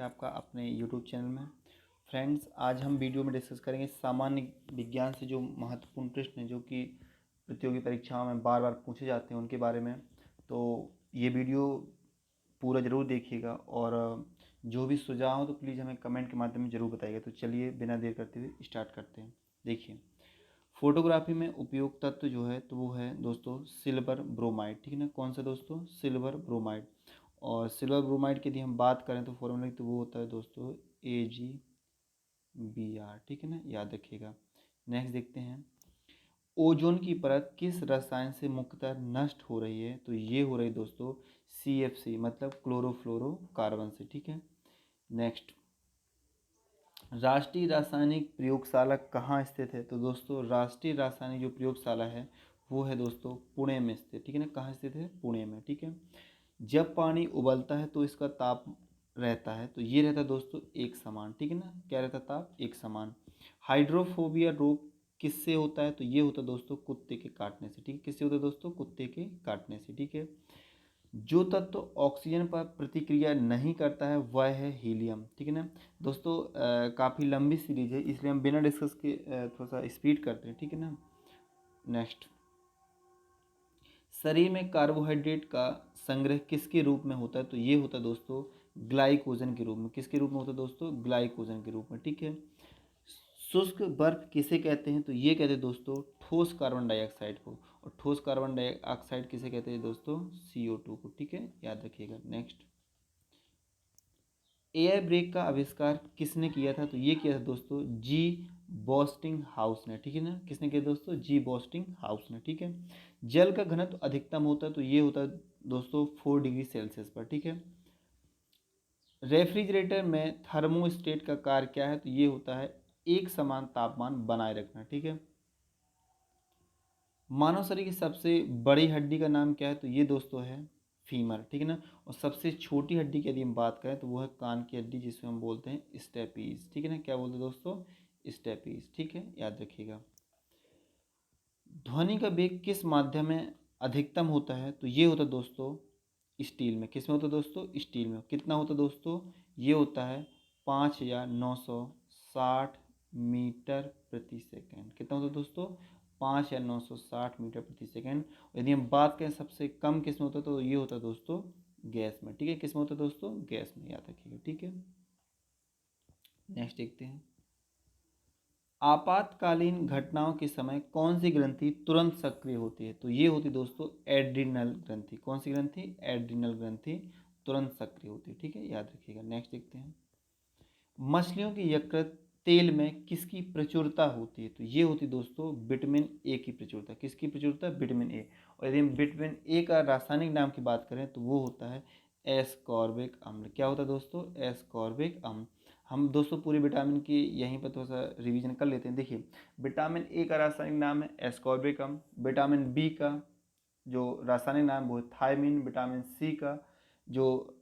है आपका अपने यूट्यूब चैनल में। फ्रेंड्स, आज हम वीडियो में डिस्कस करेंगे सामान्य विज्ञान से जो महत्वपूर्ण प्रश्न हैं जो कि प्रतियोगी परीक्षाओं में बार बार पूछे जाते हैं उनके बारे में। तो ये वीडियो पूरा ज़रूर देखिएगा और जो भी सुझाव हो तो प्लीज़ हमें कमेंट के माध्यम में ज़रूर बताइएगा। तो चलिए बिना देर करते हुए स्टार्ट करते हैं। देखिए, फोटोग्राफी में उपयोग तत्व जो है तो वो है दोस्तों सिल्वर ब्रोमाइड, ठीक है ना। कौन सा दोस्तों? Silver bromide. और सिल्वर ब्रोमाइड की यदि हम बात करें तो फॉर्मूला तो वो होता है दोस्तों AgBr, ठीक है ना, याद रखिएगा। नेक्स्ट देखते हैं, ओजोन की परत किस रसायन से मुख्यतः नष्ट हो रही है? तो ये हो रही दोस्तों CFC मतलब क्लोरोफ्लोरोकार्बन से, ठीक है। नेक्स्ट, राष्ट्रीय रासायनिक प्रयोगशाला कहाँ स्थित है? तो दोस्तों राष्ट्रीय रासायनिक जो प्रयोगशाला है वो है दोस्तों पुणे में स्थित, ठीक है ना। कहाँ स्थित है? पुणे में, ठीक है। जब पानी उबलता है तो इसका ताप रहता है, तो ये रहता है दोस्तों एक समान, ठीक है ना। क्या रहता है? ताप एक समान। हाइड्रोफोबिया रोग किससे होता है? तो ये होता है दोस्तों कुत्ते के काटने से, ठीक है। किससे होता है दोस्तों? कुत्ते के काटने से, ठीक है। जो तत्व ऑक्सीजन पर प्रतिक्रिया नहीं करता है वह है हीलियम, ठीक है ना दोस्तों। काफ़ी लंबी सीरीज है इसलिए हम बिना डिस्कस के थोड़ा सा स्पीड करते हैं, ठीक है ना। नेक्स्ट, शरीर में कार्बोहाइड्रेट का संग्रह किसके रूप में होता है? तो ये होता है दोस्तों ग्लाइकोजन के रूप में। किसके रूप में होता है दोस्तों? ग्लाइकोजन के रूप में, ठीक है। शुष्क बर्फ किसे कहते हैं? तो ये कहते हैं दोस्तों ठोस कार्बन डाइऑक्साइड को। और ठोस कार्बन डाइऑक्साइड किसे कहते हैं दोस्तों? CO2 को, ठीक है, याद रखिएगा। नेक्स्ट, एयर ब्रेक का आविष्कार किसने किया था? तो ये किया था दोस्तों जी बॉस्टिंग हाउस ने, ठीक है ना। किसने किया दोस्तों? जी बॉस्टिंग हाउस ने, ठीक है। जल का घनत्व अधिकतम होता है तो ये होता है दोस्तों 4 डिग्री सेल्सियस पर, ठीक है। रेफ्रिजरेटर में थर्मोस्टेट का कार्य क्या है? तो ये होता है एक समान तापमान बनाए रखना, ठीक है। मानव शरीर की सबसे बड़ी हड्डी का नाम क्या है? तो ये दोस्तों है फीमर, ठीक है ना। और सबसे छोटी हड्डी की यदि हम बात करें तो वो है कान की हड्डी जिसमें हम बोलते हैं स्टेपीज, ठीक है ना। क्या बोलते हैं दोस्तों? स्टेपीज, ठीक है, याद रखिएगा। ध्वनि का वेग किस माध्यम में अधिकतम होता है? तो ये होता है दोस्तों स्टील में। किस में होता है दोस्तों? स्टील में। कितना होता है दोस्तों? ये होता है 5960 मीटर प्रति सेकेंड। कितना होता है दोस्तों? 5960 मीटर प्रति सेकेंड। यदि हम बात करें सबसे कम किस में होता है तो ये होता है दोस्तों गैस में, ठीक है। किस में होता है दोस्तों? गैस में, याद रखिएगा, ठीक है। नेक्स्ट देखते हैं, आपातकालीन घटनाओं के समय कौन सी ग्रंथि तुरंत सक्रिय होती है? तो ये होती दोस्तों एड्रिनल ग्रंथि। कौन सी ग्रंथि? एड्रिनल ग्रंथि तुरंत सक्रिय होती है, ठीक है, याद रखिएगा। नेक्स्ट देखते हैं, मछलियों की यकृत तेल में किसकी प्रचुरता होती है? तो ये होती दोस्तों विटामिन ए की प्रचुरता। किसकी प्रचुरता? Vitamin A. और यदि हम विटामिन ए का रासायनिक नाम की बात करें तो वो होता है एस्कॉर्बिक अम्ल। क्या होता है दोस्तों? एस्कॉर्बिक अम्ल। हम दोस्तों पूरे विटामिन की यहीं पर थोड़ा सा रिवीजन कर लेते हैं। देखिए, विटामिन ए का रासायनिक नाम है एस्कॉर्बिक अम्ल। विटामिन बी का जो रासायनिक नाम वो है थायमिन। विटामिन सी का जो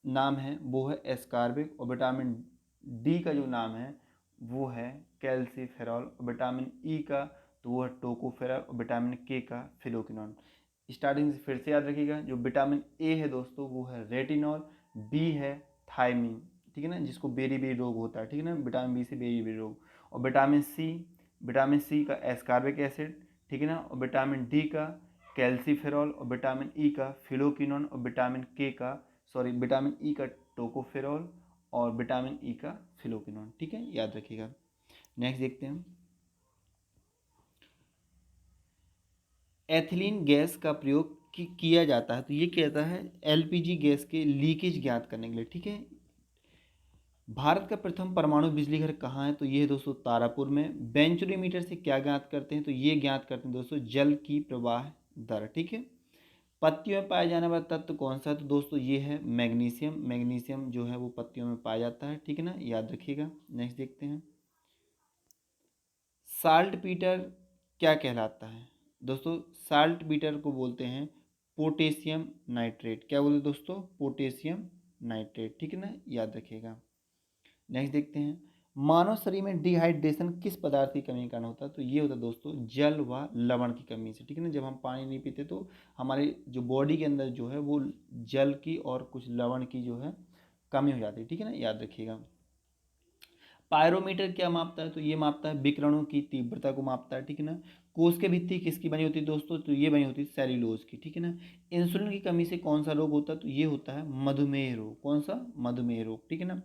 नाम है वो है एस्कॉर्बिक। और विटामिन डी का जो नाम है वो है कैल्सीफेरॉल। और विटामिन ई का तो वो है टोकोफेरॉल। और विटामिन के का फिलोक्विनोन। स्टार्टिंग से फिर से याद रखिएगा, जो विटामिन ए है दोस्तों वो है रेटिनॉल। बी है थायमिन, ठीक है ना, जिसको बेरी बेरी रोग होता है, ठीक है ना, विटामिन बी से बेरी बेरी रोग। और विटामिन सी का एस्कॉर्बिक एसिड, ठीक है ना। और विटामिन डी का कैल्सीफेरॉल। और विटामिन ई का फिलोक्विनोन। और विटामिन ई का टोकोफेरॉल। और विटामिन ई का फिलोक्विनोन, ठीक है, याद रखिएगा। नेक्स्ट देखते हैं, एथिलीन गैस का प्रयोग किया जाता है। तो ये क्या जाता है? LPG गैस के लीकेज ज्ञात करने के लिए, ठीक है। भारत का प्रथम परमाणु बिजली घर कहाँ है? तो ये है दोस्तों तारापुर में। बेंचोमीटर से क्या ज्ञात करते हैं? तो ये ज्ञात करते हैं दोस्तों जल की प्रवाह दर, ठीक है। पत्तियों में पाया जाने वाला तत्व कौन सा है? तो दोस्तों ये है मैग्नीशियम। मैग्नीशियम जो है वो पत्तियों में पाया जाता है, ठीक है ना, याद रखिएगा। नेक्स्ट देखते हैं, साल्ट पीटर क्या कहलाता है? दोस्तों साल्ट पीटर को बोलते हैं पोटेशियम नाइट्रेट। क्या बोलते हैं दोस्तों? पोटेशियम नाइट्रेट, ठीक है ना, याद रखिएगा। नेक्स्ट देखते हैं, मानव शरीर में डिहाइड्रेशन किस पदार्थ की कमी के कारण होता है? तो ये होता है दोस्तों जल व लवण की कमी से, ठीक है ना। जब हम पानी नहीं पीते तो हमारे जो बॉडी के अंदर जो है वो जल की और कुछ लवण की जो है कमी हो जाती है, ठीक है ना, याद रखिएगा। पायरोमीटर क्या मापता है? तो ये मापता है विकिरणों की तीव्रता को मापता है, ठीक है ना। कोश की भित्ति किसकी बनी होती है दोस्तों? तो ये बनी होती है सेल्यूलोज की, ठीक है ना। इंसुलिन की कमी से कौन सा रोग होता है? तो ये होता है मधुमेह रोग। कौन सा? मधुमेह रोग, ठीक है ना।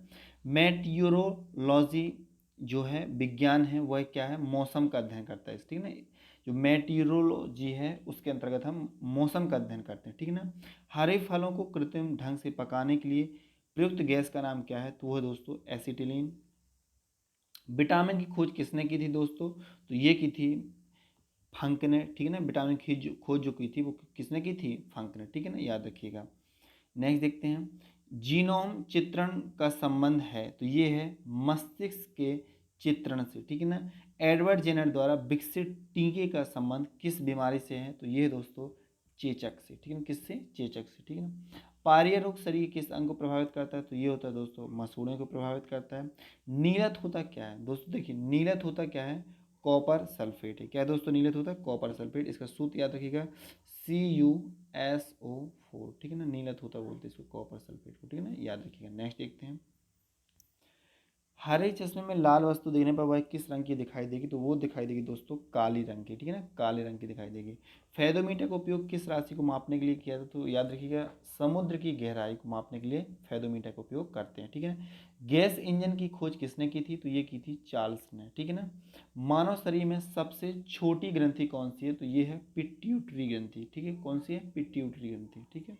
मेटियोरोलॉजी जो है विज्ञान है वह क्या है? मौसम का अध्ययन करता है, ठीक है ना। जो मेटियोरोलॉजी है उसके अंतर्गत हम मौसम का अध्ययन करते हैं, ठीक है ना। हरे फलों को कृत्रिम ढंग से पकाने के लिए प्रयुक्त गैस का नाम क्या है? तो वह दोस्तों एसिटिलीन। विटामिन की खोज किसने की थी दोस्तों? तो ये की थी फंक ने, ठीक है ना। विटामिन की खोज जो की थी वो किसने की थी? फंक ने, ठीक है ना, याद रखिएगा। नेक्स्ट देखते हैं, जीनोम चित्रण का संबंध है तो ये है मस्तिष्क के चित्रण से, ठीक है ना। एडवर्ड जेनर द्वारा विकसित टीके का संबंध किस बीमारी से है? तो ये है दोस्तों चेचक से, ठीक है ना। किससे? चेचक से, ठीक है ना। पारिया रोग शरीर के किस अंग को प्रभावित करता है? तो ये होता है दोस्तों मसूड़े को प्रभावित करता है। नीलत होता क्या है दोस्तों? देखिए नीलत होता क्या है? कॉपर सल्फेट है। क्या है दोस्तों? नीलत होता है कॉपर सल्फेट। इसका सूत्र याद रखिएगा CuSO4, ठीक है ना। नीलत होता बोलते हैं इसको कॉपर सल्फेट को, ठीक है ना, याद रखिएगा। नेक्स्ट देखते हैं, हरे चश्मे में लाल वस्तु देखने पर वह किस रंग की दिखाई देगी? तो वो दिखाई देगी दोस्तों काली रंग की, ठीक है ना, काले रंग की दिखाई देगी। फेदोमीटर का उपयोग किस राशि को मापने के लिए किया जाता है? तो याद रखिएगा समुद्र की गहराई को मापने के लिए फेदोमीटर का उपयोग करते हैं, ठीक है ना। गैस इंजन की खोज किसने की थी? तो ये की थी चार्ल्स ने, ठीक है ना। मानव शरीर में सबसे छोटी ग्रंथि कौन सी है? तो ये है पिट्यूटरी ग्रंथि, ठीक है। कौन सी है? पिट्यूटरी ग्रंथि, ठीक है।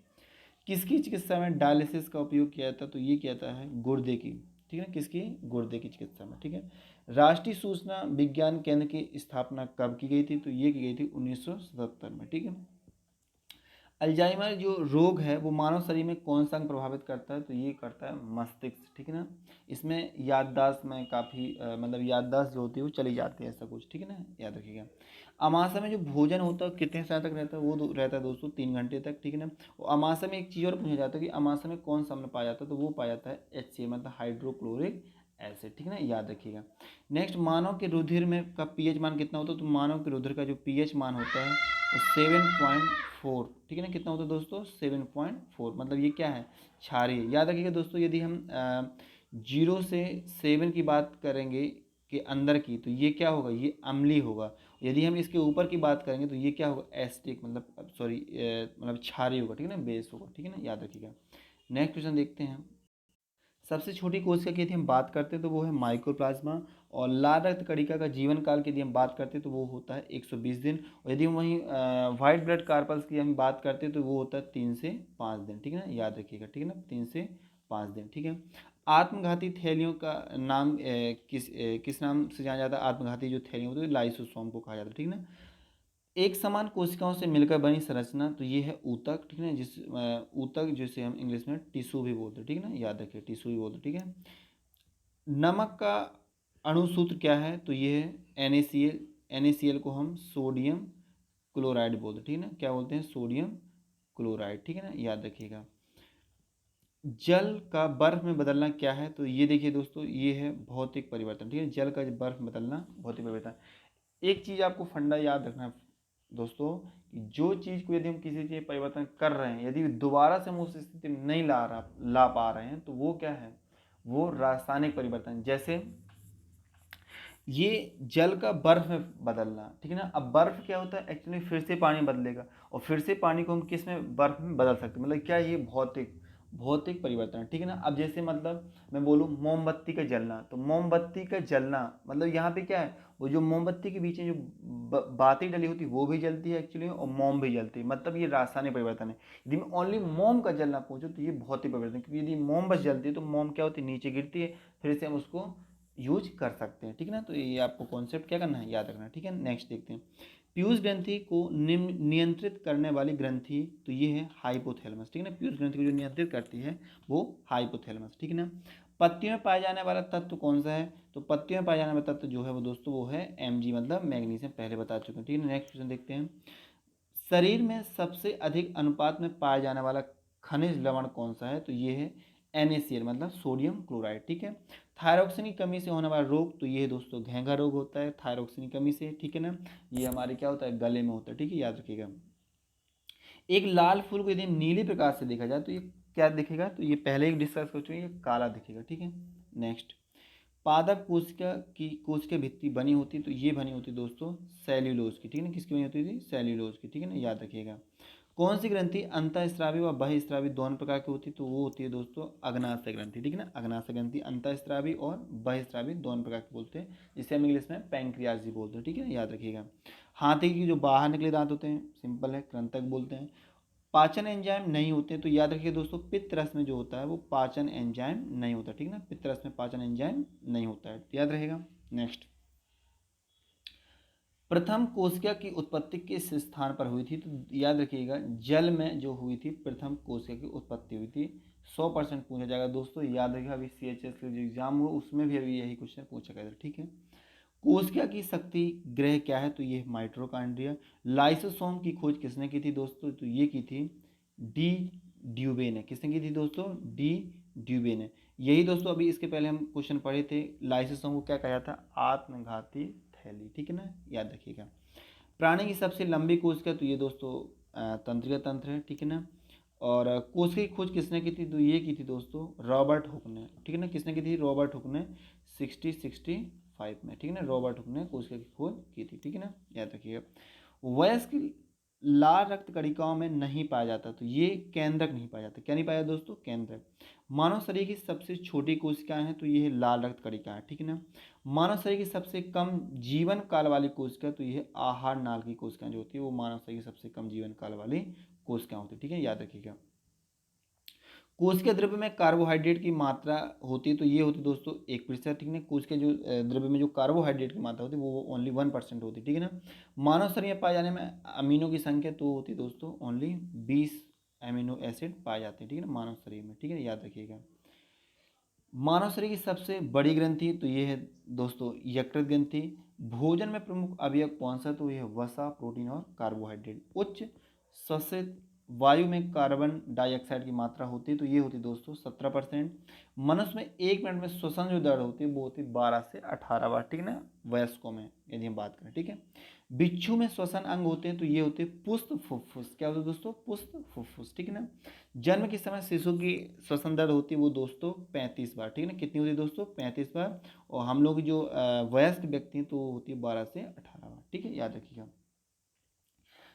किसकी चिकित्सा में डायलिसिस का उपयोग किया जाता है? तो ये किया जाता है गुर्दे की, ठीक है। किसकी? गुर्दे की चिकित्सा में, ठीक है। राष्ट्रीय सूचना विज्ञान केंद्र की स्थापना कब की गई थी? तो ये की गई थी 1977 में, ठीक है। अल्जाइमर जो रोग है वो मानव शरीर में कौन सा अंग प्रभावित करता है? तो ये करता है मस्तिष्क, ठीक है ना। इसमें याददाश्त में काफ़ी मतलब याददाश्त जो होती है वो चली जाती है, ऐसा कुछ, ठीक है ना, याद रखिएगा। अमाशय में जो भोजन होता है कितने समय तक रहता है? वो रहता है दोस्तों 3 घंटे तक, ठीक है ना। और अमाशय में एक चीज़ और पूछा जाता है कि अमाशय में कौन सा अम्ल पाया जाता है? तो वो पाया जाता है HCl मतलब हाइड्रोक्लोरिक एसिड, ठीक है ना, याद रखिएगा। नेक्स्ट, मानव के रुधिर में का पीएच मान कितना होता है? तो मानव के रुधिर का जो पीएच मान होता है वो 7.4, ठीक है ना। कितना होता है दोस्तों? 7.4, मतलब ये क्या है? क्षारीय। याद रखिएगा दोस्तों यदि हम 0 से 7 की बात करेंगे के अंदर की तो ये क्या होगा? ये अम्लीय होगा। यदि हम इसके ऊपर की बात करेंगे तो ये क्या होगा? एसिडिक, मतलब सॉरी मतलब क्षारीय होगा, ठीक है ना, बेस होगा, ठीक है ना, याद रखिएगा। नेक्स्ट क्वेश्चन देखते हैं, सबसे छोटी कोशिका की यदि हम बात करते हैं तो वो है माइक्रोप्लाज्मा। और लाल रक्त कणिका का जीवन काल की यदि हम बात करते हैं तो वो होता है 120 दिन। और यदि हम वहीं वाइट ब्लड कार्पल्स की हम बात करते हैं तो वो होता है 3 से 5 दिन, ठीक है ना, याद रखिएगा, ठीक है ना, 3 से 5 दिन, ठीक है। आत्मघाती थैलियों का नाम किस नाम से जाना जाता है? आत्मघाती जो थैलियाँ होती है लाइसोसोम को कहा जाता है, ठीक है ना। एक समान कोशिकाओं से मिलकर बनी संरचना तो ये है ऊतक, ठीक है ना। ऊतक जिसे हम इंग्लिश में टिश्यू भी बोलते हैं, ठीक है ना, याद रखिए टिश्यू भी बोलते हैं, ठीक है। नमक का अणुसूत्र क्या है? तो ये है NaCl। NaCl को हम सोडियम क्लोराइड बोलते हैं, ठीक है ना, क्या बोलते हैं? सोडियम क्लोराइड, ठीक है ना, याद रखिएगा। जल का बर्फ में बदलना क्या है? तो ये देखिए दोस्तों ये है भौतिक परिवर्तन, ठीक है। जल का बर्फ में बदलना भौतिक परिवर्तन। एक चीज़ आपको फंडा याद रखना है दोस्तों कि जो चीज़ को यदि हम किसी चीज़ परिवर्तन कर रहे हैं यदि दोबारा से हम उस स्थिति में नहीं ला पा रहे हैं तो वो क्या है? वो रासायनिक परिवर्तन। जैसे ये जल का बर्फ में बदलना, ठीक है ना। अब बर्फ क्या होता है? एक्चुअली फिर से पानी बदलेगा और फिर से पानी को हम किस में? बर्फ में बदल सकते हैं। मतलब क्या? ये भौतिक भौतिक परिवर्तन है, ठीक है ना। अब जैसे मतलब मैं बोलूँ मोमबत्ती का जलना, तो मोमबत्ती का जलना मतलब यहाँ पे क्या है? वो जो मोमबत्ती के बीच में जो बाती डली होती है वो भी जलती है एक्चुअली और मोम भी जलती है, मतलब ये रासायनिक परिवर्तन है। यदि मैं ओनली मोम का जलना पूछूँ तो ये भौतिक परिवर्तन, क्योंकि यदि मोम बस जलती है तो मोम क्या होती है? नीचे गिरती है, फिर से हम उसको यूज कर सकते हैं, ठीक है ना। तो ये आपको कॉन्सेप्ट क्या करना है? याद रखना है, ठीक है। नेक्स्ट देखते हैं, पीयूष ग्रंथि को नियंत्रित करने वाली ग्रंथि तो ये है हाइपोथैलेमस, ठीक है ना। पीयूष ग्रंथि को जो नियंत्रित करती है वो हाइपोथैलेमस, ठीक है ना। पत्तियों में पाया जाने वाला तत्व कौन सा है? तो पत्तियों में पाया जाने वाला तत्व जो है वो दोस्तों वो है Mg मतलब मैग्नीशियम, पहले बता चुके हैं, ठीक है। नेक्स्ट क्वेश्चन देखते हैं, शरीर में सबसे अधिक अनुपात में पाया जाने वाला खनिज लवण कौन सा है? तो ये है NaCl मतलब सोडियम क्लोराइड, ठीक है। थायरॉक्सिन की कमी से होने वाला रोग, तो ये है दोस्तों घेंघा रोग होता है थायरॉक्सिन की कमी से, ठीक है ना। ये हमारे क्या होता है, गले में होता है, ठीक है, याद रखिएगा। एक लाल फूल को यदि नीले प्रकाश से देखा जाए तो ये क्या दिखेगा, तो ये पहले ही डिस्कस कर चुके हैं, ये काला दिखेगा, ठीक है। नेक्स्ट, पादप कोशिका भित्ति बनी होती है, तो ये बनी होती है दोस्तों सेल्यूलोज की, ठीक है ना। किसकी बनी होती थी, सेल्यूलोज की, ठीक है ना, याद रखिएगा। कौन सी ग्रंथि अंतःस्रावी व बहिःस्रावी दोनों प्रकार की होती है, तो वो होती है दोस्तों अग्नाशय ग्रंथि, ठीक है ना। अग्नाशय ग्रंथि अंतःस्रावी और बहिःस्रावी दोनों प्रकार की बोलते हैं, जिसे हम इंग्लिश में पैंक्रियाज भी बोलते हैं, ठीक है ना, याद रखिएगा। हाथी की जो बाहर निकले दांत होते हैं, सिंपल है, कृंतक बोलते हैं। पाचन एंजाइम नहीं होते, तो याद रखिए दोस्तों पित्त रस में जो होता है वो पाचन एंजाइम नहीं होता, ठीक है ना, पित्त रस में पाचन एंजाइम नहीं होता है, याद रहेगा। नेक्स्ट, प्रथम कोशिका की उत्पत्ति किस स्थान पर हुई थी, तो याद रखिएगा जल में जो हुई थी प्रथम कोशिका की उत्पत्ति हुई थी। 100% पूछा जाएगा दोस्तों, याद रखिएगा। अभी CHS का जो एग्जाम हुआ उसमें भी अभी यही क्वेश्चन पूछा गया था, ठीक है। कोशिका की शक्ति ग्रह क्या है, तो ये माइटोकॉन्ड्रिया। लाइसोसोम की खोज किसने की थी दोस्तों, तो ये की थी डी ड्यूबे ने। किसने की थी दोस्तों, डी ड्यूबे ने। यही दोस्तों अभी इसके पहले हम क्वेश्चन पढ़े थे, लाइसोसोम को क्या कहा जाता है, आत्मघाती थैली, ठीक है ना, याद रखिएगा। प्राणी की सबसे लंबी कोशिका, तो ये दोस्तों तंत्रिका तंत्र है, ठीक है ना। और कोशिका की खोज किसने की थी, तो ये की थी दोस्तों रॉबर्ट हुक ने, ठीक है ना। किसने की थी, रॉबर्ट हुक ने 65 में, ठीक है ना। रॉबर्ट हुक ने कोशिका की खोज की थी, ठीक है ना, याद रखिएगा। वयस्क लाल रक्त कणिकाओं में नहीं पाया जाता, तो ये केंद्रक नहीं पाया जाता। क्या नहीं पाया दोस्तों, केंद्रक। मानव शरीर की सबसे छोटी कोशिकाएं हैं, तो ये है लाल रक्त कणिका है, ठीक है ना। मानव शरीर की सबसे कम जीवन काल वाली कोशिका, तो ये आहार नाल की कोशिकाएं जो होती है वो मानव शरीर की सबसे कम जीवन काल वाली कोशिकाएं होती है, ठीक है, याद रखिएगा। कोशिका द्रव्य में कार्बोहाइड्रेट की मात्रा होती है, तो ये होती है दोस्तों 1%, ठीक है। कोशिका जो द्रव्य में जो कार्बोहाइड्रेट की मात्रा होती है वो ओनली 1% होती है, ठीक है ना। मानव शरीर में पाए जाने में अमीनो की संख्या तो होती है दोस्तों ओनली 20 अमीनो एसिड पाए जाते हैं, ठीक है ना, मानव शरीर में, ठीक है, याद रखिएगा। मानव शरीर की सबसे बड़ी ग्रंथि, तो ये है दोस्तों यकृत ग्रंथि। भोजन में प्रमुख अवयव कौन सा, तो यह वसा, प्रोटीन और कार्बोहाइड्रेट। उच्च श्वसित वायु में कार्बन डाइऑक्साइड की मात्रा होती है, तो ये होती है दोस्तों 17%। मनुष्य में 1 मिनट में श्वसन जो दर होती है वो होती है 12 से 18 बार, ठीक है ना, वयस्कों में यदि हम बात करें, ठीक है। बिच्छू में श्वसन अंग होते हैं, तो ये होते हैं पुष्ट फुफ्फुस। क्या होते हैं दोस्तों, पुष्ट फुफ्फुस, ठीक है ना। जन्म के समय शिशु की श्वसन दर होती है वो दोस्तों 35 बार, ठीक है ना। कितनी होती है दोस्तों, 35 बार। और हम लोग जो वयस्क व्यक्ति हैं तो वो होती है 12 से 18 बार, ठीक है, याद रखिएगा।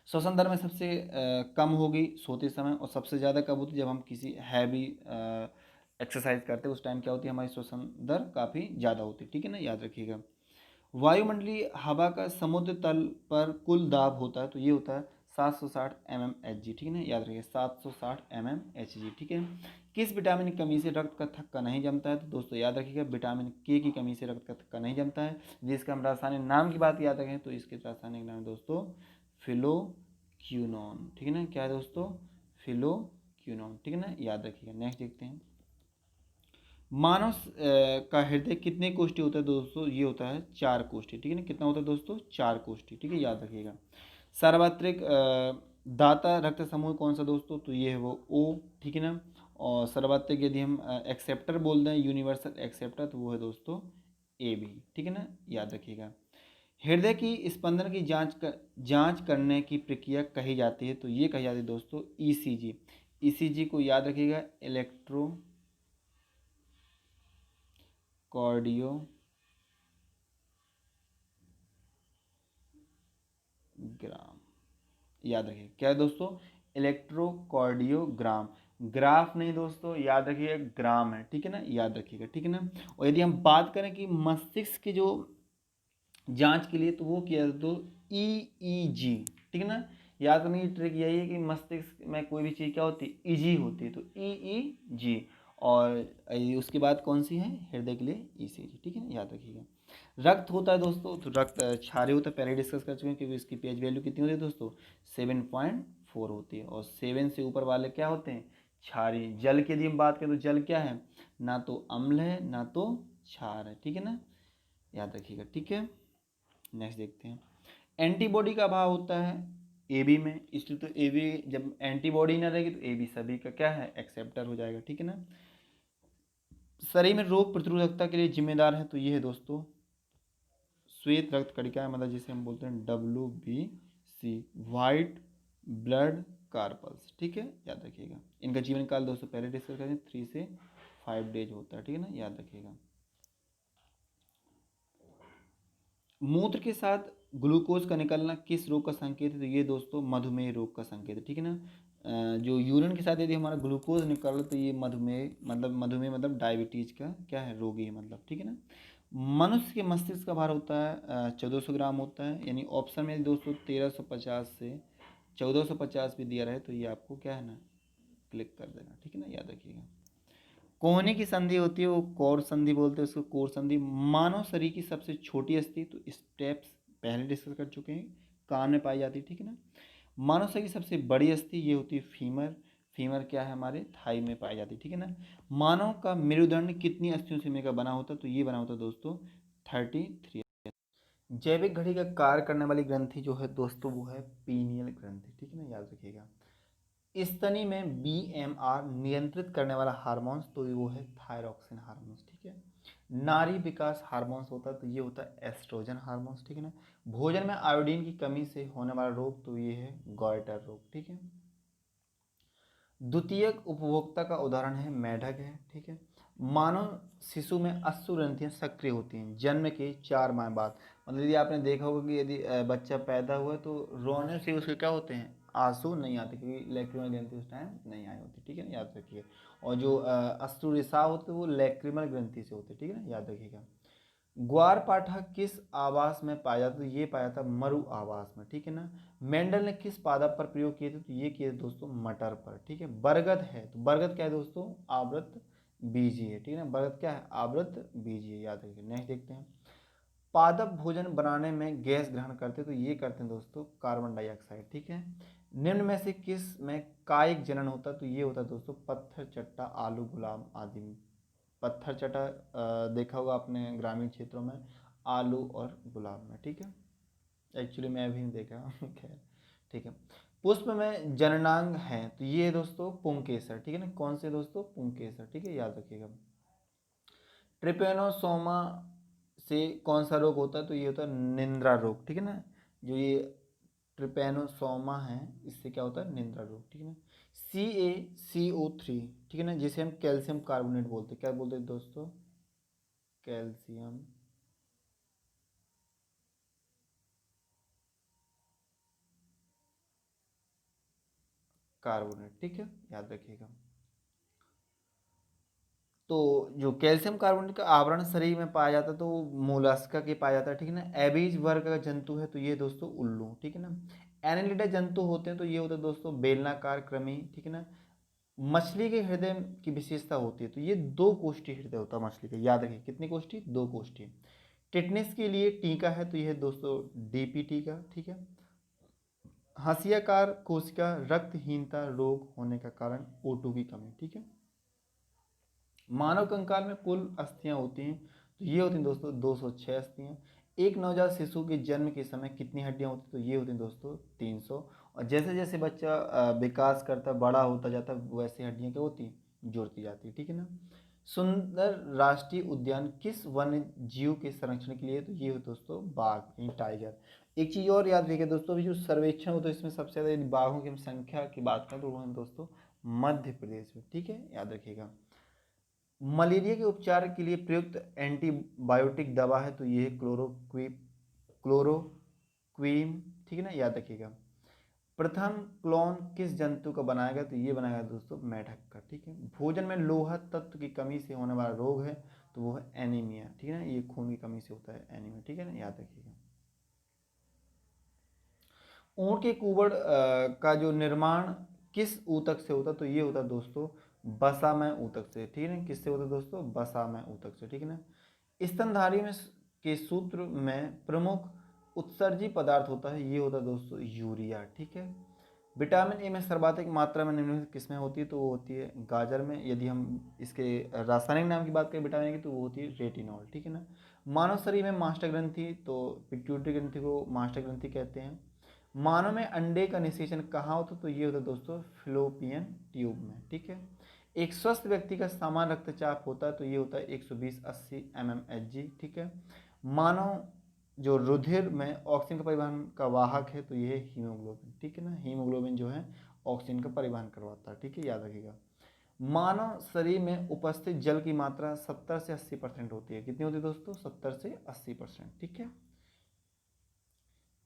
श्वसन दर में सबसे कम होगी सोते समय, और सबसे ज़्यादा कब होती है, जब हम किसी हैवी एक्सरसाइज करते हैं उस टाइम क्या होती है, हमारी श्वसन दर काफ़ी ज़्यादा होती है, ठीक है ना, याद रखिएगा। वायुमंडलीय हवा का समुद्र तल पर कुल दाब होता है, तो ये होता है 760 mmHg, ठीक है ना, याद रखिए 760 mmHg, ठीक है। किस विटामिन की कमी से रक्त का थक्का नहीं जमता है, तो दोस्तों याद रखिएगा विटामिन के की कमी से रक्त का थक्का नहीं जमता है। जिसका हम रासायनिक नाम की बात याद रखें तो इसके रासायनिक नाम है दोस्तों फिलोक्यूनोन, ठीक है ना। क्या है दोस्तों, फिलोक्यूनोन, ठीक है ना, याद रखिएगा। नेक्स्ट देखते हैं, मानव का हृदय कितने कोष्ठी होता है दोस्तों, ये होता है 4 कोष्ठी, ठीक है ना। कितना होता है दोस्तों, 4 कोष्ठी, ठीक है, याद रखिएगा। सार्वत्रिक दाता रक्त समूह कौन सा दोस्तों, तो ये है वो O, ठीक है ना। और सार्वत्रिक यदि हम एक्सेप्टर बोल दें, यूनिवर्सल एक्सेप्टर, तो वो है दोस्तों AB, ठीक है ना, याद रखिएगा। हृदय की स्पंदन की जांच करने की प्रक्रिया कही जाती है, तो ये कही जाती है दोस्तों ECG। ECG को याद रखिएगा इलेक्ट्रो कार्डियोग्राम, याद रखिए क्या है दोस्तों, इलेक्ट्रोकार्डियोग्राम। ग्राफ नहीं दोस्तों, याद रखिए ग्राम है, ठीक है ना, याद रखिएगा, ठीक है ना। और यदि हम बात करें कि मस्तिष्क की जो जांच के लिए, तो वो किया तो EEG, ठीक है ना। याद करने की ट्रिक यही है कि मस्तिष्क में कोई भी चीज़ क्या होती है, EG होती है, तो EEG। और उसके बाद कौन सी है, हृदय के लिए ECG, ठीक है ना, याद रखिएगा। रक्त होता है दोस्तों, तो रक्त क्षारीय होता है, पहले डिस्कस कर चुके हैं, क्योंकि इसकी pH वैल्यू कितनी होती है दोस्तों 7.4 होती है। और 7 से ऊपर वाले क्या होते हैं, क्षारीय। जल की यदि हम बात करें तो जल क्या है, ना तो अम्ल है ना तो क्षार है, ठीक है ना, याद रखिएगा, ठीक है। नेक्स्ट देखते हैं, एंटीबॉडी का अभाव होता है AB में, इसलिए तो AB जब एंटीबॉडी ना रहेगी तो AB सभी का क्या है, एक्सेप्टर हो जाएगा, ठीक है ना। शरीर में रोग प्रतिरोधकता के लिए जिम्मेदार है, तो ये है दोस्तों श्वेत रक्त कणिकाएं, मतलब जिसे हम बोलते हैं WBC, वाइट ब्लड कार्पल्स। ठीक है, याद रखिएगा। इनका जीवन काल दोस्तों पहले डिस्कस करें, 3 से 5 डेज होता है। ठीक है ना, याद रखिएगा। मूत्र के साथ ग्लूकोज का निकलना किस रोग का संकेत है, तो ये दोस्तों मधुमेह रोग का संकेत है। ठीक है ना, जो यूरिन के साथ यदि हमारा ग्लूकोज निकल तो ये मधुमेह मतलब डायबिटीज का क्या है, रोगी है मतलब। ठीक है ना, मनुष्य के मस्तिष्क का भार होता है 1400 ग्राम होता है, यानी ऑप्शन में दोस्तों 1350 से 1450 भी दिया रहे तो ये आपको क्या है ना, क्लिक कर देना। ठीक है ना, याद रखिएगा। कोहनी की संधि होती है वो कौर संधि बोलते हैं उसको, कौर संधि। मानव शरीर की सबसे छोटी अस्थि, तो स्टेप्स पहले डिस्कस कर चुके हैं, कान में पाई जाती है। ठीक है ना, मानव शरीर की सबसे बड़ी अस्थि ये होती है फीमर। फीमर क्या है, हमारे थाई में पाई जाती है। ठीक है ना, मानव का मेरुदंड कितनी अस्थियों से मिलकर बना होता है, तो ये बना होता है दोस्तों 33। जैविक घड़ी का कार्य करने वाली ग्रंथि जो है दोस्तों वो है पीनियल ग्रंथि। ठीक है ना, याद रखिएगा। स्तनी में BMR नियंत्रित करने वाला हार्मोन्स, तो वो है थायरॉक्सिन हार्मोन्स। ठीक है, नारी विकास हार्मोन्स होता है तो ये होता है एस्ट्रोजन हार्मोन्स। ठीक है ना, भोजन में आयोडीन की कमी से होने वाला रोग, तो ये है गॉइटर रोग। ठीक है, द्वितीयक उपभोक्ता का उदाहरण है मेढक है। ठीक है, मानव शिशु में अश्रु ग्रंथियां सक्रिय होती हैं जन्म के 4 माह बाद। मतलब यदि आपने देखा होगा कि यदि बच्चा पैदा हुआ तो रोने से उसके क्या होते हैं, आंसू नहीं आते, क्योंकि लैक्रिमल ग्रंथि उस टाइम नहीं आई होती। ठीक है ना, याद रखिए। और जो अश्रु रिसाव होते हैं वो लैक्रिमल ग्रंथि से होते। ठीक है ना, याद रखिएगा। ग्वारपाठा किस आवास में पाया जाता, तो ये पाया जाता मरु आवास में। ठीक है ना, मेंडल ने किस पादप पर प्रयोग किए थे, तो ये किए थे दोस्तों मटर पर। ठीक है, बरगद है, तो बरगद क्या है दोस्तों, आवृत बीजी है। ठीक है ना, बरगद क्या है, आवृत बीजी है, याद रखिए। नेक्स्ट देखते हैं, पादप भोजन बनाने में गैस ग्रहण करते, तो ये करते हैं दोस्तों कार्बन डाइऑक्साइड। ठीक है, निम्न में से किस में कायिक जनन होता है, तो ये होता है दोस्तों पत्थर चट्टा, आलू, गुलाम आदि में। पत्थर चटा देखा होगा आपने ग्रामीण क्षेत्रों में, आलू और गुलाब में। ठीक है, एक्चुअली मैं भी नहीं देखा खैर। ठीक है, पुष्प में जननांग है, तो ये दोस्तों पुंकेसर। ठीक है ना, कौन से दोस्तों, पुंकेसर। ठीक है, याद रखिएगा। ट्रिपेनोसोमा से कौन सा रोग होता है, तो ये होता है निंद्रा रोग। ठीक है ना, जो ये ट्रिपेनोसोमा है इससे क्या होता है, निंद्रा रोग। ठीक है ना, CaCO3, ठीक है ना, जिसे हम कैल्शियम कार्बोनेट बोलते हैं, क्या बोलते हैं दोस्तों, कैल्शियम कार्बोनेट। ठीक है, याद रखिएगा। तो जो कैल्शियम कार्बोनेट का आवरण शरीर में पाया जाता है तो वो मोलस्का के पाया जाता है। ठीक है ना, एबीज वर्ग का जंतु है तो ये दोस्तों उल्लू। ठीक है ना, एनालिडा जंतु होते हैं तो ये होता है दोस्तों बेलनाकार कृमि। ठीक है ना, मछली के हृदय की विशेषता होती है तो ये 2 कोष्ठी हृदय होता है मछली का, याद रखिए कितनी कोष्ठी, 2 कोष्ठी। टिटनेस के लिए टीका है तो ये है दोस्तों DP टीका। ठीक है, हंसियाकार कोशिका रक्तहीनता रोग होने का कारण O2 की कमी। ठीक है, मानव कंकाल में कुल अस्थियां होती हैं तो ये होती हैं दोस्तों 206 अस्थियां। एक नवजात शिशु के जन्म के समय कितनी हड्डियां होती हैं, तो ये होती हैं दोस्तों 300। और जैसे जैसे बच्चा विकास करता बड़ा होता जाता वैसे हड्डियां क्या होती हैं, जुड़ती जाती है। ठीक है ना, सुंदर राष्ट्रीय उद्यान किस वन्य जीव के संरक्षण के लिए, तो ये हो दोस्तों बाघ यानी टाइगर। एक चीज़ और याद रखिएगा दोस्तों, अभी जो सर्वेक्षण होता है इसमें सबसे ज़्यादा यदि बाघों की हम संख्या की बात करें तो वो है दोस्तों मध्य प्रदेश में। ठीक है, याद रखिएगा। मलेरिया के उपचार के लिए प्रयुक्त एंटीबायोटिक दवा है तो ये है क्लोरोक्वीन। ठीक है ना, याद रखिएगा। प्रथम क्लोन किस जंतु का बनाया गया, तो ये बनाया गया दोस्तों मेढक का। ठीक है, भोजन में लोहा तत्व की कमी से होने वाला रोग है तो वो है एनीमिया। ठीक है ना, ये खून की कमी से होता है एनीमिया। ठीक है ना, याद रखिएगा। ऊँट के कुबड़ का जो निर्माण किस ऊतक से होता है, तो ये होता है दोस्तों बसामय ऊतक से। ठीक है ना, किससे होता है दोस्तों, बसामय ऊतक से। ठीक है ना, स्तनधारी में के सूत्र में प्रमुख उत्सर्जी पदार्थ होता है ये होता है दोस्तों यूरिया। ठीक है, विटामिन ए में सर्वाधिक मात्रा में निम्नलिखित किसमें होती है, तो वो होती है गाजर में। यदि हम इसके रासायनिक नाम की बात करें विटामिन की तो वो होती है रेटिनॉल। ठीक है ना, मानव शरीर में मास्टर ग्रंथि, तो पिट्यूटरी ग्रंथि को मास्टर ग्रंथि कहते हैं। मानव में अंडे का निषेचन कहाँ होता है, तो ये होता है दोस्तों फिलोपियन ट्यूब में। ठीक है, एक स्वस्थ व्यक्ति का सामान्य रक्तचाप होता है तो ये होता है 120/80 mmHg, ठीक है। मानव जो रुधिर में ऑक्सीजन का परिवहन का वाहक है तो ये है हीमोग्लोबिन, ठीक है ना। हीमोग्लोबिन जो है ऑक्सीजन का परिवहन करवाता है, ठीक है, याद रखिएगा। मानव शरीर में उपस्थित जल की मात्रा 70 से 80% होती है। कितनी होती है दोस्तों? 70 से 80%, ठीक है।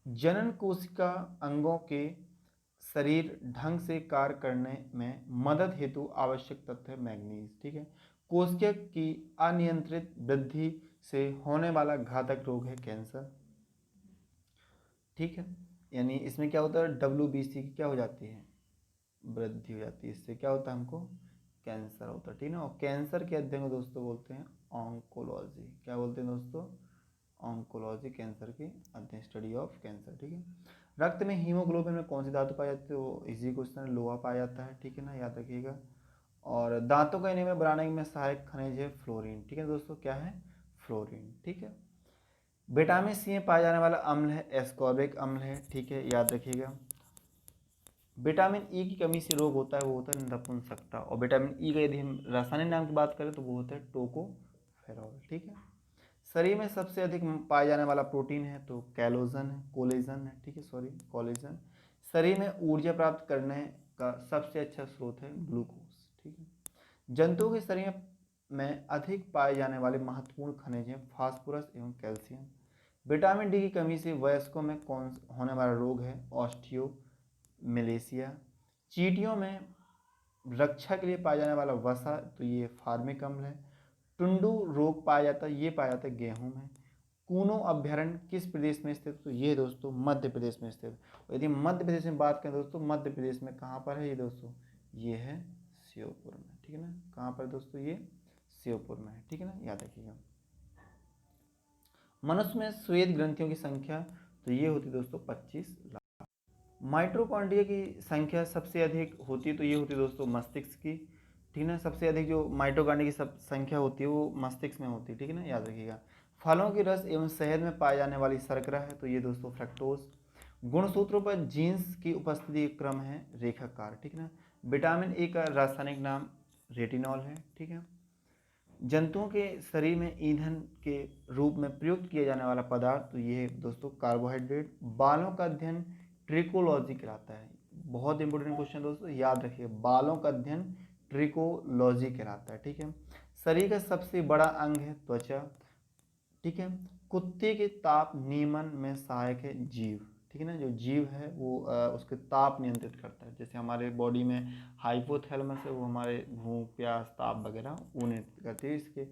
जनन कोशिका अंगों के शरीर ढंग से कार्य करने में मदद हेतु आवश्यक तत्व है मैग्नीज, ठीक है। कोशिका की अनियंत्रित वृद्धि से होने वाला घातक रोग है कैंसर, ठीक है। यानी इसमें क्या होता है, WBC की क्या हो जाती है, वृद्धि हो जाती है। इससे क्या होता है, हमको कैंसर होता है, ठीक है ना। और कैंसर के अध्ययन को दोस्तों बोलते हैं ऑन्कोलॉजी। क्या बोलते हैं दोस्तों? ऑन्कोलॉजी, कैंसर की अध्ययन, स्टडी ऑफ कैंसर, ठीक है। रक्त में हीमोग्लोबिन में कौन सी धातु पाई जाती है? वो इजी क्वेश्चन है, लोहा पाया जाता है, ठीक है ना, याद रखिएगा। और दांतों का एनीमिया बनाने में सहायक खनिज है फ्लोरीन, ठीक है दोस्तों, क्या है? फ्लोरीन, ठीक है। विटामिन सी में पाया जाने वाला अम्ल है एस्कॉर्बिक अम्ल है, ठीक है, याद रखिएगा। विटामिन ई की कमी से रोग होता है, वो होता है नपुंसकता। और विटामिन ई का यदि हम रासायनिक नाम की बात करें तो वो होता है टोकोफेरॉल, ठीक है। शरीर में सबसे अधिक पाया जाने वाला प्रोटीन है तो कोलेजन है, ठीक है, कोलेजन। शरीर में ऊर्जा प्राप्त करने का सबसे अच्छा स्रोत है ग्लूकोज, ठीक है। जंतुओं के शरीर में अधिक पाए जाने वाले महत्वपूर्ण खनिज हैं फास्फोरस एवं कैल्शियम। विटामिन डी की कमी से वयस्कों में कौन होने वाला रोग है? ऑस्टियोमेलेसिया। चींटियों में रक्षा के लिए पाया जाने वाला वसा तो ये फार्मिक अम्ल है। टुंडू रोग पाया जाता है, ये पाया जाता है गेहूं में। कूनो अभ्यारण्य किस प्रदेश में स्थित? तो ये दोस्तों मध्य प्रदेश में स्थित। यदि मध्य प्रदेश में बात करें दोस्तों, मध्य प्रदेश में कहाँ पर है ये दोस्तों? ये है श्योपुर में, ठीक है ना। कहाँ पर दोस्तों? ये श्योपुर में है, ठीक है ना, याद रखिएगा। मनुष्य में श्वेत ग्रंथियों की संख्या तो ये होती है दोस्तों 25 लाख। माइटोकॉन्ड्रिया की संख्या सबसे अधिक होती है तो ये होती है दोस्तों मस्तिष्क की, ठीक है ना। सबसे अधिक जो माइटोकॉन्ड्रिया की सब संख्या होती है वो मस्तिष्क में होती है, ठीक है ना, याद रखिएगा। फलों के रस एवं शहद में पाए जाने वाली शर्करा है तो ये दोस्तों फ्रक्टोज। गुणसूत्रों पर जीन्स की उपस्थिति क्रम है रेखाकार, ठीक है ना। विटामिन ए का रासायनिक नाम रेटिनॉल है, ठीक है। जंतुओं के शरीर में ईंधन के रूप में प्रयुक्त किया जाने वाला पदार्थ तो ये है दोस्तों कार्बोहाइड्रेट। बालों का अध्ययन ट्रिकोलॉजी कहलाता है। बहुत इंपॉर्टेंट क्वेश्चन दोस्तों, याद रखिए, बालों का अध्ययन ट्रिकोलॉजी कहलाता है, ठीक है। शरीर का सबसे बड़ा अंग है त्वचा, ठीक है। कुत्ते के ताप नियमन में सहायक है जीव, ठीक है ना। जो जीव है वो उसके ताप नियंत्रित करता है। जैसे हमारे बॉडी में हाइपोथैलेमस है, वो हमारे भूख प्यास ताप वगैरह वो नियंत्रित करती है इसके।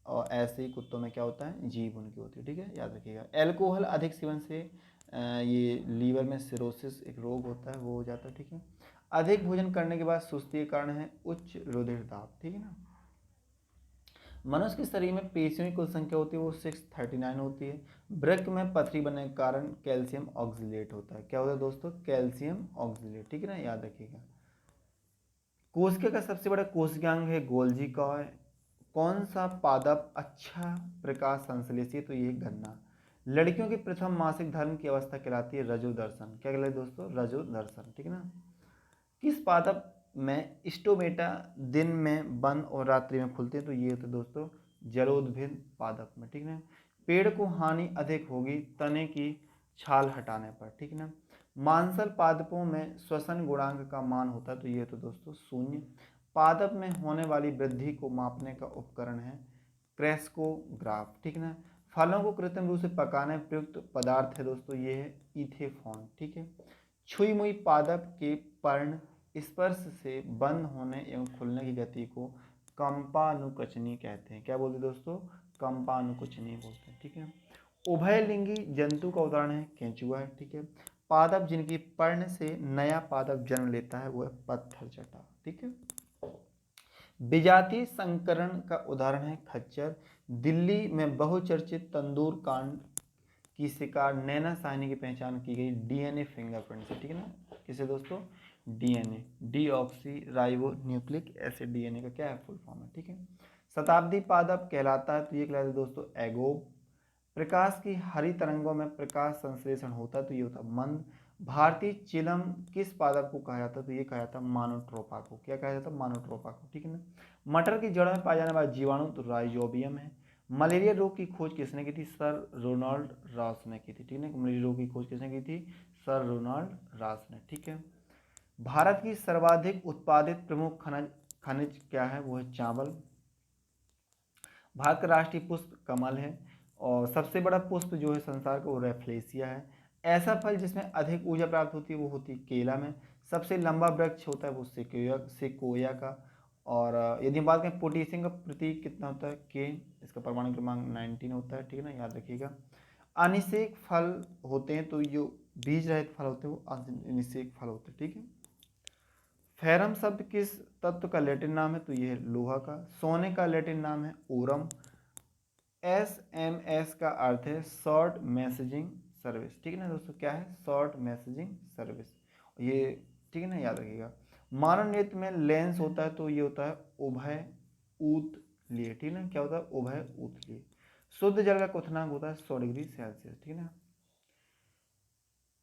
और ऐसे ही कुत्तों में क्या होता है? जीभ उनकी होती है, ठीक है, याद रखिएगा। एल्कोहल अधिक सेवन से ये लीवर में सिरोसिस एक रोग होता है, वो हो जाता है, ठीक है। अधिक भोजन करने के बाद सुस्ती के कारण है उच्च रुधिर दाब, ठीक है ना। मनुष्य के शरीर में पेशियों की कुल संख्या होती है वो 639 होती है। वृक्क में पथरी बनने के कारण कैल्शियम ऑक्सिलेट होता है। क्या होता है दोस्तों? कैल्शियम ऑक्सिलेट, ठीक है ना, याद रखिएगा। कोशिका का सबसे बड़ा कोशिकांग है गोल्जी कॉय। कौन सा पादप अच्छा प्रकाश संश्लेषी? तो ये गन्ना। लड़कियों के प्रथम मासिक धर्म की अवस्था कहलाती है रजोदर्शन। क्या कहलाती है दोस्तों? रजोदर्शन, ठीक है ना। किस पादप में स्टोमेटा दिन में बंद और रात्रि में खुलते हैं? तो ये होते दोस्तों जलोद्भिद पादप में, ठीक है ना। पेड़ को हानि अधिक होगी तने की छाल हटाने पर, ठीक है ना। मांसल पादपों में श्वसन गुणांक का मान होता है तो ये तो दोस्तों 0। पादप में होने वाली वृद्धि को मापने का उपकरण है क्रेस्कोग्राफ, ठीक है ना। फलों को कृत्रिम रूप से पकाने प्रयुक्त पदार्थ है दोस्तों ये है इथेफॉन, ठीक है। छुई मुई पादप के पर्ण स्पर्श से बंद होने एवं खुलने की गति को कंपानुकुचनी कहते हैं। क्या बोलते हैं दोस्तों? कंपानुकुचनी बोलते हैं, ठीक है। उभयलिंगी जंतु का उदाहरण है केंचुआ, ठीक है। पादप जिनकी पर्ण से नया पादप जन्म लेता है वो है पत्थर चटा, ठीक है। विजातीय संकरण का उदाहरण है खच्चर। दिल्ली में बहुचर्चित तंदूर कांड की शिकार नैना साहनी की पहचान की गई डीएनए फिंगरप्रिंट से, ठीक है ना। किसे दोस्तों? DNA, deoxy ribo nucleic acid, DNA का क्या है? फुल फॉर्म है, ठीक है। शताब्दी पादप कहलाता है तो ये कहलाता है दोस्तों एगोब। प्रकाश की हरी तरंगों में प्रकाश संश्लेषण होता है तो ये होता है मंद। भारतीय चिलम किस पादप को कहा जाता है? तो ये कहा जाता है मानोट्रोपा को। क्या कहा जाता है? मानोट्रोपा को, ठीक है ना। मटर की जड़ में पाए जाने वाला जीवाणु तो राइजोबियम है। मलेरिया रोग की खोज किसने की थी? सर रोनाल्ड रॉस ने की थी, ठीक है ना। मलेरिया रोग की खोज किसने की थी? सर रोनाल्ड रॉस ने, ठीक है। भारत की सर्वाधिक उत्पादित प्रमुख खनिज क्या है? वो है चावल। भारत का राष्ट्रीय पुष्प कमल है और सबसे बड़ा पुष्प जो है संसार का वो रेफ्लेसिया है। ऐसा फल जिसमें अधिक ऊर्जा प्राप्त होती है वो होती है केला में। सबसे लंबा वृक्ष होता है वो सिकोया का। और यदि हम बात करें पोटेशियम का प्रतीक कितना होता है? के। इसका परमाणु क्रमांक 19 होता है, ठीक है ना, याद रखिएगा। अनिषेक फल होते हैं तो जो बीज रहित फल होते हैं वो अनिषेक फल होते हैं, ठीक है। फेरम शब्द किस तत्व का लैटिन नाम है? तो यह है लोहा का। सोने का लैटिन नाम है ओरम। SMS का अर्थ है शॉर्ट मैसेजिंग सर्विस, ठीक है ना दोस्तों। क्या है? शॉर्ट मैसेजिंग सर्विस, ये ठीक है ना, याद रखिएगा। मानव नेत्र में लेंस होता है तो ये होता है उभय ऊतलीय, ठीक है ना। क्या होता है? उभय ऊतलीय। शुद्ध जल का क्वथनांक होता है 100 डिग्री सेल्सियस, ठीक है ना।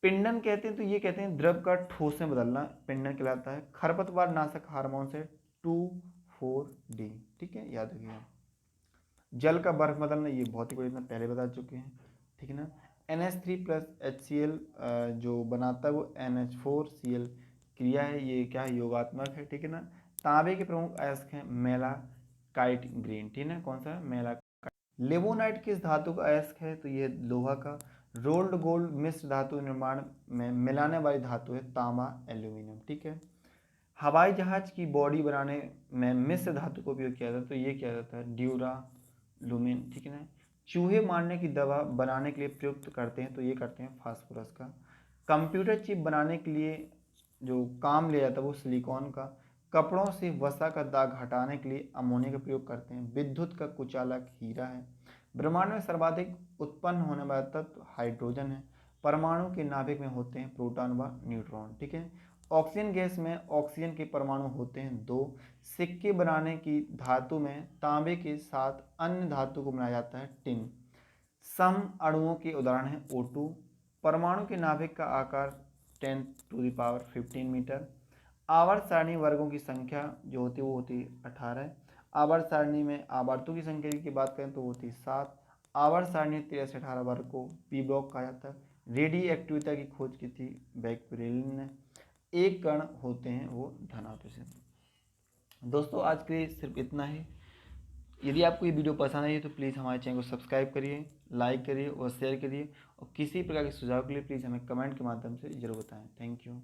पिंडन कहते हैं तो ये कहते हैं द्रव का ठोस में बदलना पिंडन कहलाता है। खरपतवार नाशक हार्मोन से 2,4-D, ठीक है, याद रखिएगा। जल का बर्फ बदलना ये बहुत ही बड़ी पहले बता चुके हैं, ठीक है ना। NH3 प्लस HCl जो बनाता है वो NH4Cl क्रिया है, ये क्या है? योगात्मक है, ठीक है ना। तांबे के प्रमुख अयस्क हैं मेलाकाइट ग्रीन, ठीक है ना। कौन सा है? मेला। लेबोनाइट किस धातु का अयस्क है? तो ये लोहा का। रोल्ड गोल्ड मिश्र धातु निर्माण में मिलाने वाली धातु है तांबा एल्यूमिनियम, ठीक है। हवाई जहाज की बॉडी बनाने में मिश्र धातु का उपयोग किया जाता है तो ये किया जाता है ड्यूरा लुमिन, ठीक है ना। चूहे मारने की दवा बनाने के लिए प्रयुक्त करते हैं तो ये करते हैं फास्फोरस का। कंप्यूटर चिप बनाने के लिए जो काम लिया जाता है वो सिलिकॉन का। कपड़ों से वसा का दाग हटाने के लिए अमोनिया का प्रयोग करते हैं। विद्युत का कुचालक हीरा है। ब्रह्मांड में सर्वाधिक उत्पन्न होने वाला तत्व हाइड्रोजन है। परमाणु के नाभिक में होते हैं प्रोटॉन व न्यूट्रॉन, ठीक है। ऑक्सीजन गैस में ऑक्सीजन के परमाणु होते हैं 2। सिक्के बनाने की धातु में तांबे के साथ अन्य धातु को बनाया जाता है टिन। सम अणुओं के उदाहरण हैं O2। परमाणु के नाभिक का आकार 10⁻15 मीटर। आवर्त सारणी वर्गों की संख्या जो होती है वो होती है 18। आवर्त सारणी में आवर्तों की संख्या की बात करें तो होती है 7। आवर्त सारणी 13-18 वर्ग को पी ब्लॉक कहा जाता है। रेडियो एक्टिविटी की खोज की थी बैक्यूरेलिन ने। एक कण होते हैं वो धनात्मक से। दोस्तों आज के लिए सिर्फ इतना ही। यदि आपको ये वीडियो पसंद आई तो प्लीज़ हमारे चैनल को सब्सक्राइब करिए, लाइक करिए और शेयर करिए। और किसी प्रकार के सुझाव के लिए प्लीज़ हमें कमेंट के माध्यम से जरूर बताएं। Thank you.